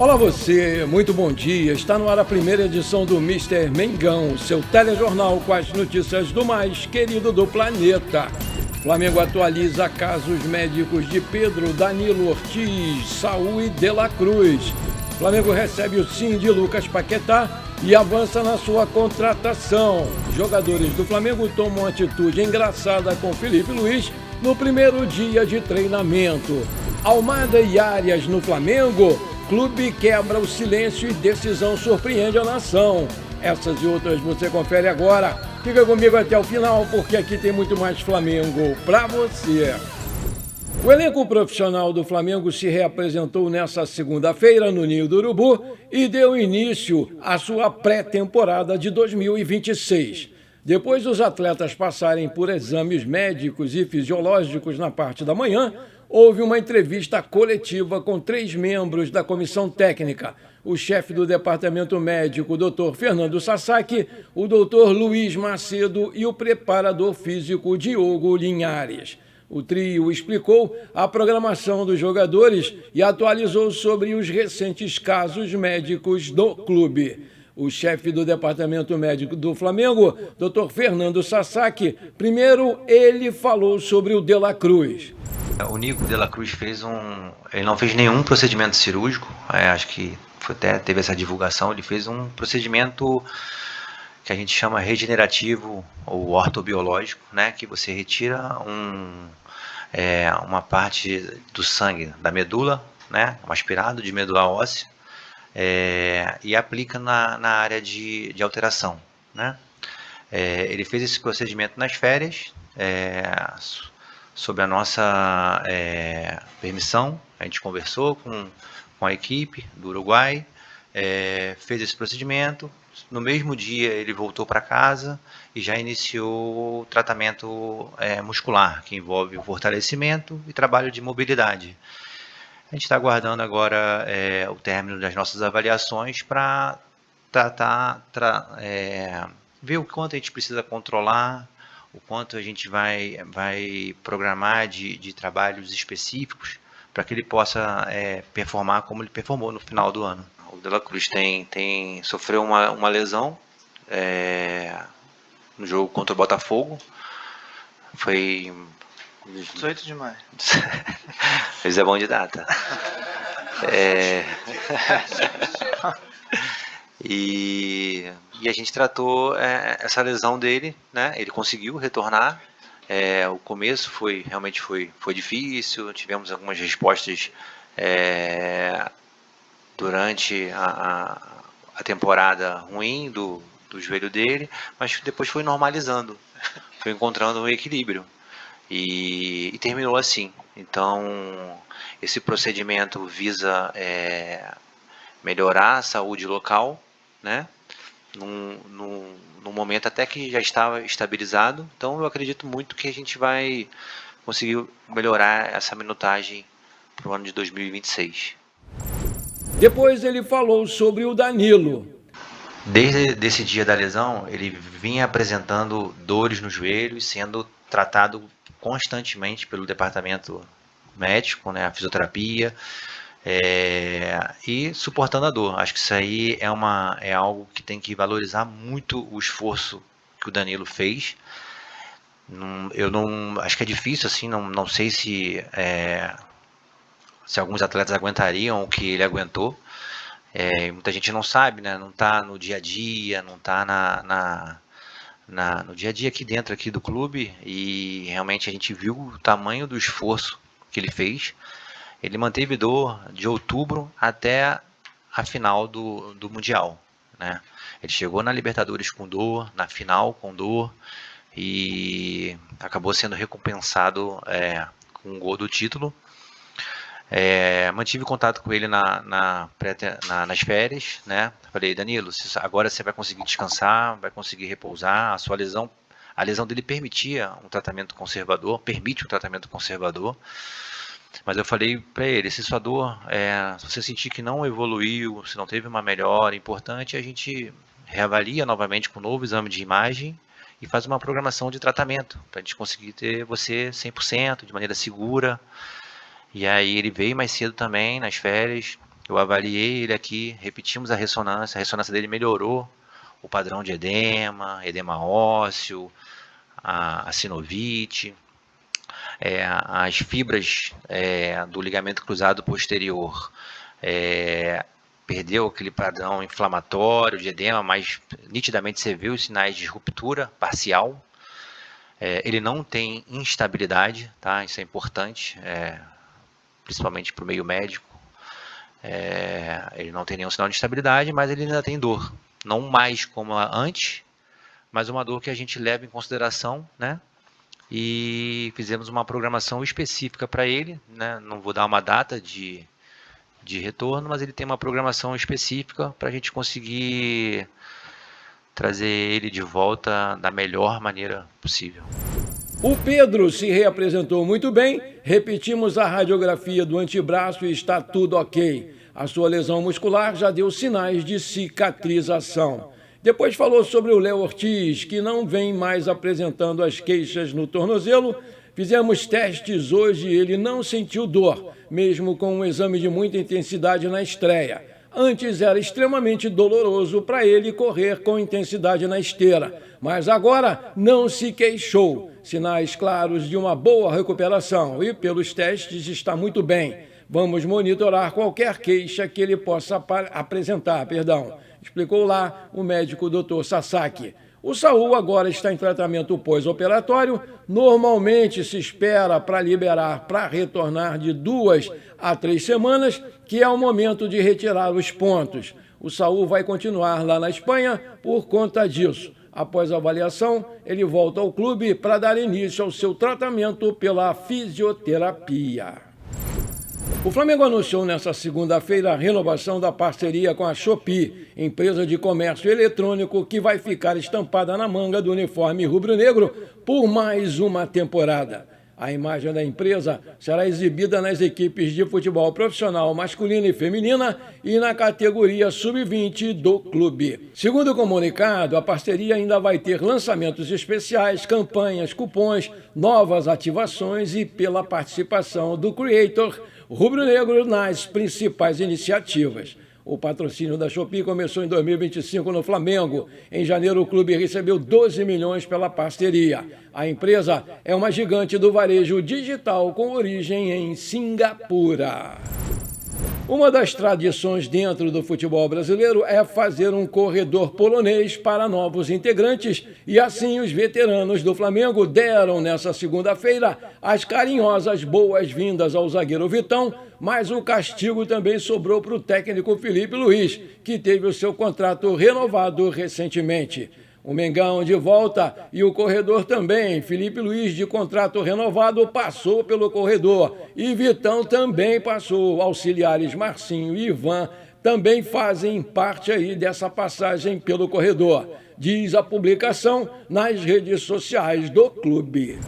Olá você, muito bom dia. Está no ar a primeira edição do Mister Mengão, seu telejornal com as notícias do mais querido do planeta. Flamengo atualiza casos médicos de Pedro, Danilo Ortiz, Saúl e De La Cruz. Flamengo recebe o sim de Lucas Paquetá e avança na sua contratação. Jogadores do Flamengo tomam atitude engraçada com Felipe Luiz no primeiro dia de treinamento. Almada e Arias no Flamengo. Clube quebra o silêncio e decisão surpreende a nação. Essas e outras você confere agora. Fica comigo até o final, porque aqui tem muito mais Flamengo pra você. O elenco profissional do Flamengo se reapresentou nesta segunda-feira no Ninho do Urubu e deu início à sua pré-temporada de 2026. Depois dos atletas passarem por exames médicos e fisiológicos na parte da manhã, houve uma entrevista coletiva com 3 membros da comissão técnica, o chefe do departamento médico, o Dr. Fernando Sasaki, o Dr. Luiz Macedo e o preparador físico Diogo Linhares. O trio explicou a programação dos jogadores e atualizou sobre os recentes casos médicos do clube. O chefe do departamento médico do Flamengo, Dr. Fernando Sasaki, primeiro ele falou sobre o De La Cruz. O Nico De La Cruz ele não fez nenhum procedimento cirúrgico, acho que até teve essa divulgação. Ele fez um procedimento que a gente chama regenerativo ou ortobiológico, né, que você retira uma parte do sangue da medula, né, um aspirado de medula óssea, e aplica na área de alteração, né. Ele fez esse procedimento nas férias, sob a nossa permissão. A gente conversou com a equipe do Uruguai, fez esse procedimento. No mesmo dia ele voltou para casa e já iniciou o tratamento muscular, que envolve o fortalecimento e trabalho de mobilidade. A gente está aguardando agora o término das nossas avaliações para ver o quanto a gente precisa controlar, o quanto a gente vai programar de trabalhos específicos para que ele possa performar como ele performou no final do ano. O De La Cruz sofreu uma lesão no jogo contra o Botafogo. Foi 18 de maio. Eles é bom de data. E a gente tratou essa lesão dele, né? Ele conseguiu retornar. O começo realmente foi difícil. Tivemos algumas respostas durante a temporada ruim do joelho dele, mas depois foi normalizando, foi encontrando um equilíbrio e terminou assim. Então, esse procedimento visa melhorar a saúde local, né? Num momento até que já estava estabilizado. Então eu acredito muito que a gente vai conseguir melhorar essa minutagem para o ano de 2026. Depois ele falou sobre o Danilo. Desde esse dia da lesão, ele vinha apresentando dores no joelho e sendo tratado constantemente pelo departamento médico, né, a fisioterapia, e suportando a dor. Acho que isso aí é algo que tem que valorizar muito o esforço que o Danilo fez. Acho que é difícil, assim, não sei se alguns atletas aguentariam o que ele aguentou. Muita gente não sabe, né? Não está no dia a dia, não está no dia a dia aqui do clube, e realmente a gente viu o tamanho do esforço que ele fez. Ele manteve dor de outubro até a final do Mundial, né? Ele chegou na Libertadores com dor, na final com dor, e acabou sendo recompensado com o gol do título. Mantive contato com ele nas férias, né? Falei: Danilo, agora você vai conseguir descansar, vai conseguir repousar. A lesão dele permite um tratamento conservador, mas eu falei para ele: se sua dor, se você sentir que não evoluiu, se não teve uma melhora importante, a gente reavalia novamente com um novo exame de imagem e faz uma programação de tratamento, para a gente conseguir ter você 100%, de maneira segura. E aí ele veio mais cedo também, nas férias, Eu avaliei ele aqui, repetimos a ressonância dele melhorou o padrão de edema, edema ósseo, a sinovite, as fibras do ligamento cruzado posterior, perdeu aquele padrão inflamatório de edema, mas nitidamente você viu os sinais de ruptura parcial. Ele não tem instabilidade, tá? Isso é importante, principalmente para o meio médico. Ele não tem nenhum sinal de instabilidade, mas ele ainda tem dor. Não mais como antes, mas uma dor que a gente leva em consideração, né? E fizemos uma programação específica para ele, né? Não vou dar uma data de retorno, mas ele tem uma programação específica para a gente conseguir trazer ele de volta da melhor maneira possível. O Pedro se reapresentou muito bem, repetimos a radiografia do antebraço e está tudo ok. A sua lesão muscular já deu sinais de cicatrização. Depois falou sobre o Léo Ortiz, que não vem mais apresentando as queixas no tornozelo. Fizemos testes hoje e ele não sentiu dor, mesmo com um exame de muita intensidade na estreia. Antes era extremamente doloroso para ele correr com intensidade na esteira, mas agora não se queixou. Sinais claros de uma boa recuperação e pelos testes está muito bem. Vamos monitorar qualquer queixa que ele possa apresentar, explicou lá o médico Dr. Sasaki. O Saul agora está em tratamento pós-operatório. Normalmente se espera para liberar para retornar de 2 a 3 semanas, que é o momento de retirar os pontos. O Saul vai continuar lá na Espanha por conta disso. Após a avaliação, ele volta ao clube para dar início ao seu tratamento pela fisioterapia. O Flamengo anunciou nesta segunda-feira a renovação da parceria com a Shopee, empresa de comércio eletrônico que vai ficar estampada na manga do uniforme rubro-negro por mais uma temporada. A imagem da empresa será exibida nas equipes de futebol profissional masculina e feminina e na categoria sub-20 do clube. Segundo o comunicado, a parceria ainda vai ter lançamentos especiais, campanhas, cupons, novas ativações e pela participação do creator rubro-negro nas principais iniciativas. O patrocínio da Shopee começou em 2025 no Flamengo. Em janeiro, o clube recebeu 12 milhões pela parceria. A empresa é uma gigante do varejo digital com origem em Singapura. Uma das tradições dentro do futebol brasileiro é fazer um corredor polonês para novos integrantes e assim os veteranos do Flamengo deram nessa segunda-feira as carinhosas boas-vindas ao zagueiro Vitão, mas o castigo também sobrou para o técnico Felipe Luiz, que teve o seu contrato renovado recentemente. O Mengão de volta e o corredor também. Felipe Luiz, de contrato renovado, passou pelo corredor. E Vitão também passou. Auxiliares Marcinho e Ivan também fazem parte aí dessa passagem pelo corredor. Diz a publicação nas redes sociais do clube.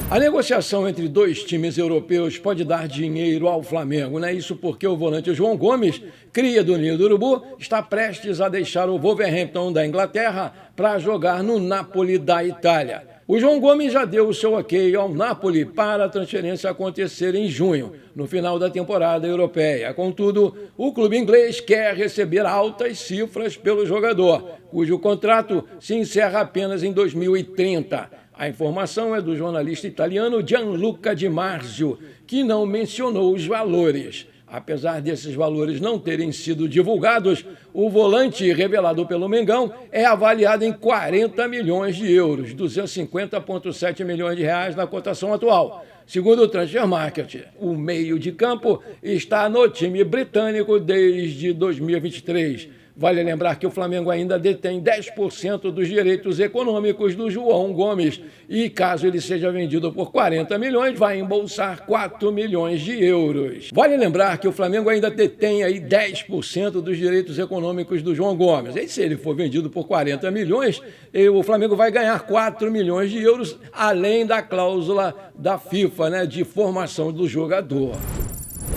A negociação entre dois times europeus pode dar dinheiro ao Flamengo, né? Isso porque o volante João Gomes, cria do Ninho do Urubu, está prestes a deixar o Wolverhampton da Inglaterra para jogar no Napoli da Itália. O João Gomes já deu o seu ok ao Napoli para a transferência acontecer em junho, no final da temporada europeia. Contudo, o clube inglês quer receber altas cifras pelo jogador, cujo contrato se encerra apenas em 2030. A informação é do jornalista italiano Gianluca Di Marzio, que não mencionou os valores. Apesar desses valores não terem sido divulgados, o volante revelado pelo Mengão é avaliado em 40 milhões de euros, 250,7 milhões de reais na cotação atual. Segundo o Transfer Market, o meio de campo está no time britânico desde 2023. Vale lembrar que o Flamengo ainda detém 10% dos direitos econômicos do João Gomes e, caso ele seja vendido por 40 milhões, vai embolsar 4 milhões de euros. Vale lembrar que o Flamengo ainda detém aí 10% dos direitos econômicos do João Gomes. E se ele for vendido por 40 milhões, o Flamengo vai ganhar 4 milhões de euros, além da cláusula da FIFA, né, de formação do jogador.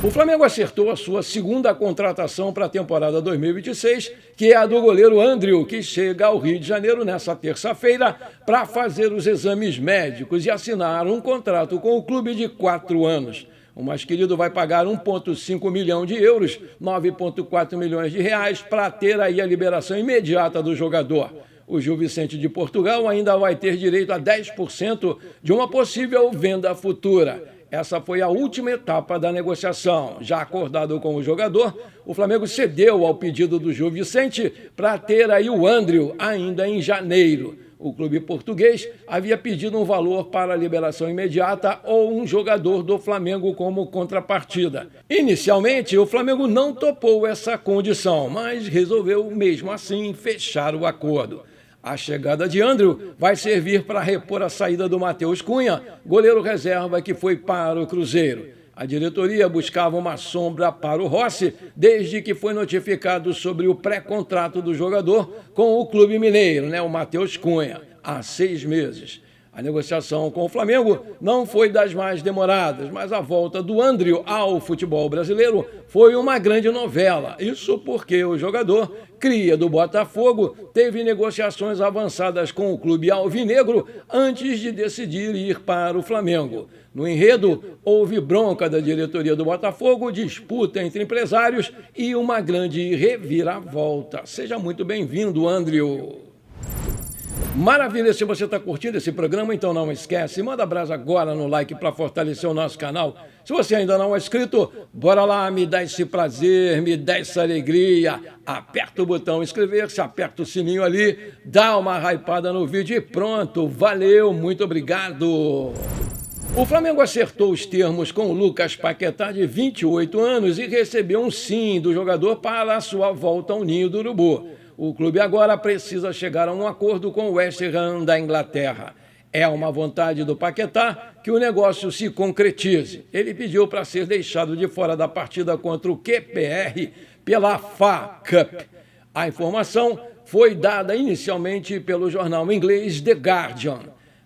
O Flamengo acertou a sua segunda contratação para a temporada 2026, que é a do goleiro Andriy, que chega ao Rio de Janeiro nesta terça-feira para fazer os exames médicos e assinar um contrato com o clube de 4 anos. O mais querido vai pagar 1,5 milhão de euros, 9,4 milhões de reais, para ter aí a liberação imediata do jogador. O Gil Vicente de Portugal ainda vai ter direito a 10% de uma possível venda futura. Essa foi a última etapa da negociação. Já acordado com o jogador, o Flamengo cedeu ao pedido do Gil Vicente para ter aí o Andriy ainda em janeiro. O clube português havia pedido um valor para a liberação imediata ou um jogador do Flamengo como contrapartida. Inicialmente, o Flamengo não topou essa condição, mas resolveu mesmo assim fechar o acordo. A chegada de Andriy vai servir para repor a saída do Matheus Cunha, goleiro reserva que foi para o Cruzeiro. A diretoria buscava uma sombra para o Rossi desde que foi notificado sobre o pré-contrato do jogador com o clube mineiro, o Matheus Cunha, há 6 meses. A negociação com o Flamengo não foi das mais demoradas, mas a volta do Andriy ao futebol brasileiro foi uma grande novela. Isso porque o jogador, cria do Botafogo, teve negociações avançadas com o clube alvinegro antes de decidir ir para o Flamengo. No enredo, houve bronca da diretoria do Botafogo, disputa entre empresários e uma grande reviravolta. Seja muito bem-vindo, Andriy. Maravilha, se você está curtindo esse programa, então não esquece, manda brasa agora no like para fortalecer o nosso canal. Se você ainda não é inscrito, bora lá, me dá esse prazer, me dá essa alegria. Aperta o botão inscrever-se, aperta o sininho ali, dá uma hypada no vídeo e pronto, valeu, muito obrigado. O Flamengo acertou os termos com o Lucas Paquetá, de 28 anos, e recebeu um sim do jogador para a sua volta ao Ninho do Urubu. O clube agora precisa chegar a um acordo com o West Ham da Inglaterra. É uma vontade do Paquetá que o negócio se concretize. Ele pediu para ser deixado de fora da partida contra o QPR pela FA Cup. A informação foi dada inicialmente pelo jornal inglês The Guardian.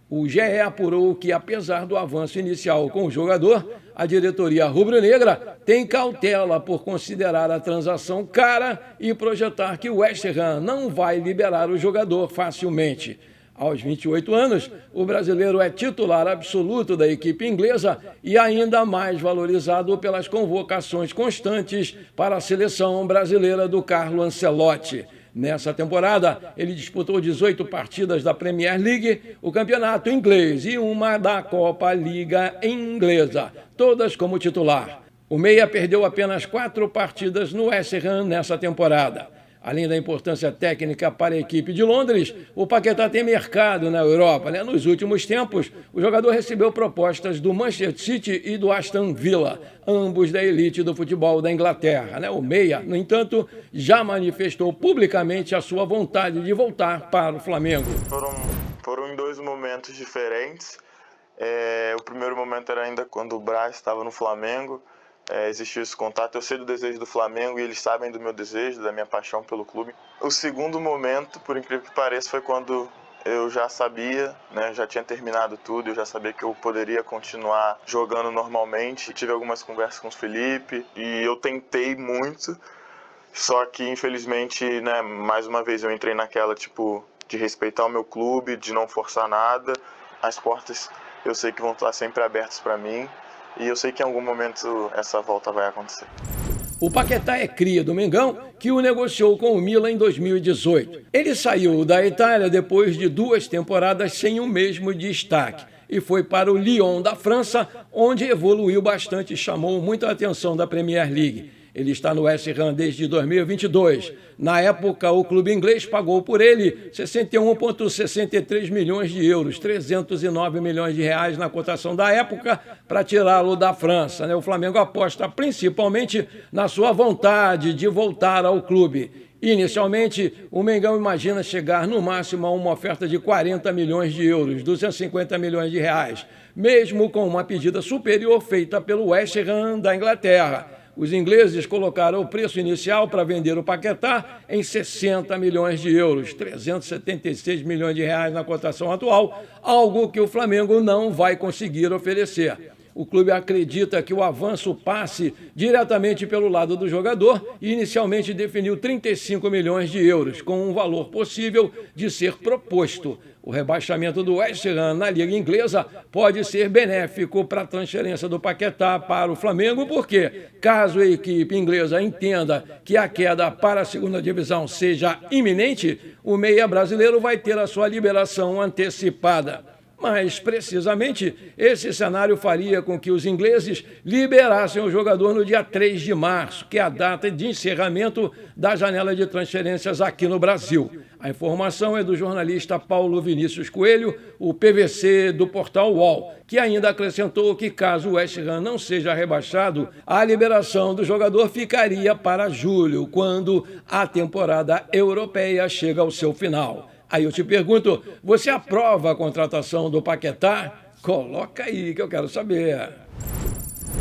O GE apurou que, apesar do avanço inicial com o jogador, a diretoria rubro-negra tem cautela por considerar a transação cara e projetar que o West Ham não vai liberar o jogador facilmente. Aos 28 anos, o brasileiro é titular absoluto da equipe inglesa e ainda mais valorizado pelas convocações constantes para a seleção brasileira do Carlo Ancelotti. Nessa temporada, ele disputou 18 partidas da Premier League, o campeonato inglês e uma da Copa Liga Inglesa, todas como titular. O meia perdeu apenas 4 partidas no West Ham nessa temporada. Além da importância técnica para a equipe de Londres, o Paquetá tem mercado na Europa. Nos últimos tempos, o jogador recebeu propostas do Manchester City e do Aston Villa, ambos da elite do futebol da Inglaterra. O meia, no entanto, já manifestou publicamente a sua vontade de voltar para o Flamengo. Foram em 2 momentos diferentes. O primeiro momento era ainda quando o Braz estava no Flamengo. Existiu esse contato, eu sei do desejo do Flamengo e eles sabem do meu desejo, da minha paixão pelo clube. O segundo momento, por incrível que pareça, foi quando eu já sabia, já tinha terminado tudo, eu já sabia que eu poderia continuar jogando normalmente. Eu tive algumas conversas com o Felipe e eu tentei muito, só que infelizmente, mais uma vez eu entrei naquela de respeitar o meu clube, de não forçar nada. As portas eu sei que vão estar sempre abertas para mim. E eu sei que em algum momento essa volta vai acontecer. O Paquetá é cria do Mengão, que o negociou com o Milan em 2018. Ele saiu da Itália depois de 2 temporadas sem o mesmo destaque e foi para o Lyon da França, onde evoluiu bastante e chamou muita atenção da Premier League. Ele está no West Ham desde 2022. Na época, o clube inglês pagou por ele 61,63 milhões de euros, 309 milhões de reais na cotação da época, para tirá-lo da França. O Flamengo aposta principalmente na sua vontade de voltar ao clube. Inicialmente, o Mengão imagina chegar no máximo a uma oferta de 40 milhões de euros, 250 milhões de reais, mesmo com uma pedida superior feita pelo West Ham da Inglaterra. Os ingleses colocaram o preço inicial para vender o Paquetá em 60 milhões de euros, 376 milhões de reais na cotação atual, algo que o Flamengo não vai conseguir oferecer. O clube acredita que o avanço passe diretamente pelo lado do jogador e inicialmente definiu 35 milhões de euros, com um valor possível de ser proposto. O rebaixamento do West Ham na Liga Inglesa pode ser benéfico para a transferência do Paquetá para o Flamengo, porque, caso a equipe inglesa entenda que a queda para a segunda divisão seja iminente, o meia brasileiro vai ter a sua liberação antecipada. Mas, precisamente, esse cenário faria com que os ingleses liberassem o jogador no dia 3 de março, que é a data de encerramento da janela de transferências aqui no Brasil. A informação é do jornalista Paulo Vinícius Coelho, o PVC do portal UOL, que ainda acrescentou que, caso o West Ham não seja rebaixado, a liberação do jogador ficaria para julho, quando a temporada europeia chega ao seu final. Aí eu te pergunto, você aprova a contratação do Paquetá? Coloca aí que eu quero saber.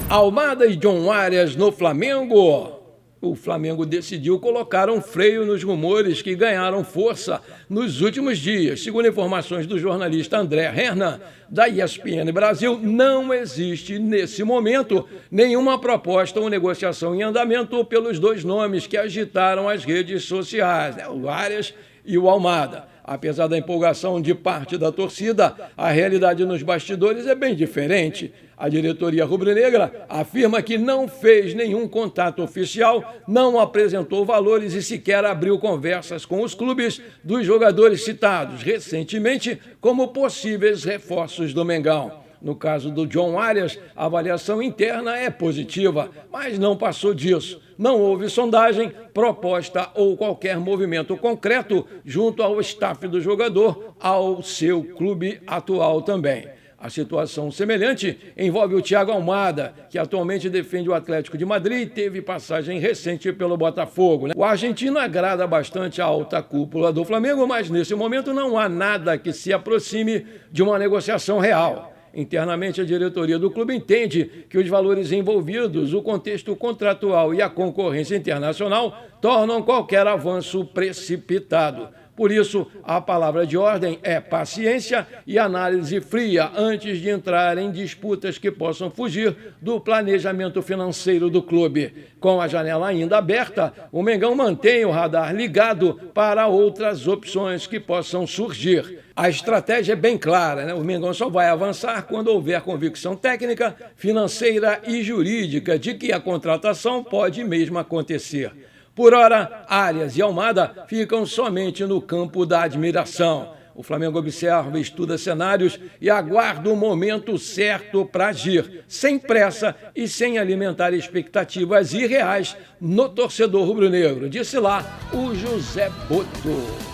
Almada e John Arias no Flamengo. O Flamengo decidiu colocar um freio nos rumores que ganharam força nos últimos dias. Segundo informações do jornalista André Hernan, da ESPN Brasil, não existe, nesse momento, nenhuma proposta ou negociação em andamento pelos dois nomes que agitaram as redes sociais, o Arias e o Almada. Apesar da empolgação de parte da torcida, a realidade nos bastidores é bem diferente. A diretoria rubro-negra afirma que não fez nenhum contato oficial, não apresentou valores e sequer abriu conversas com os clubes dos jogadores citados recentemente como possíveis reforços do Mengão. No caso do John Arias, a avaliação interna é positiva, mas não passou disso. Não houve sondagem, proposta ou qualquer movimento concreto junto ao staff do jogador, ao seu clube atual também. A situação semelhante envolve o Thiago Almada, que atualmente defende o Atlético de Madrid e teve passagem recente pelo Botafogo. O argentino agrada bastante a alta cúpula do Flamengo, mas nesse momento não há nada que se aproxime de uma negociação real. Internamente, a diretoria do clube entende que os valores envolvidos, o contexto contratual e a concorrência internacional tornam qualquer avanço precipitado. Por isso, a palavra de ordem é paciência e análise fria antes de entrar em disputas que possam fugir do planejamento financeiro do clube. Com a janela ainda aberta, o Mengão mantém o radar ligado para outras opções que possam surgir. A estratégia é bem clara, né? O Mengão só vai avançar quando houver convicção técnica, financeira e jurídica de que a contratação pode mesmo acontecer. Por ora, Arias e Almada ficam somente no campo da admiração. O Flamengo observa, estuda cenários e aguarda o momento certo para agir, sem pressa e sem alimentar expectativas irreais no torcedor rubro-negro. Disse lá o José Boto.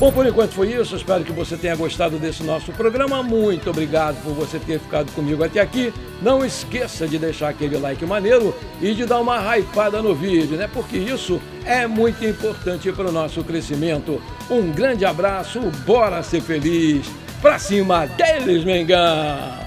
Bom, por enquanto foi isso. Espero que você tenha gostado desse nosso programa. Muito obrigado por você ter ficado comigo até aqui. Não esqueça de deixar aquele like maneiro e de dar uma hypada no vídeo, né? Porque isso é muito importante para o nosso crescimento. Um grande abraço, bora ser feliz. Pra cima deles, Mengão!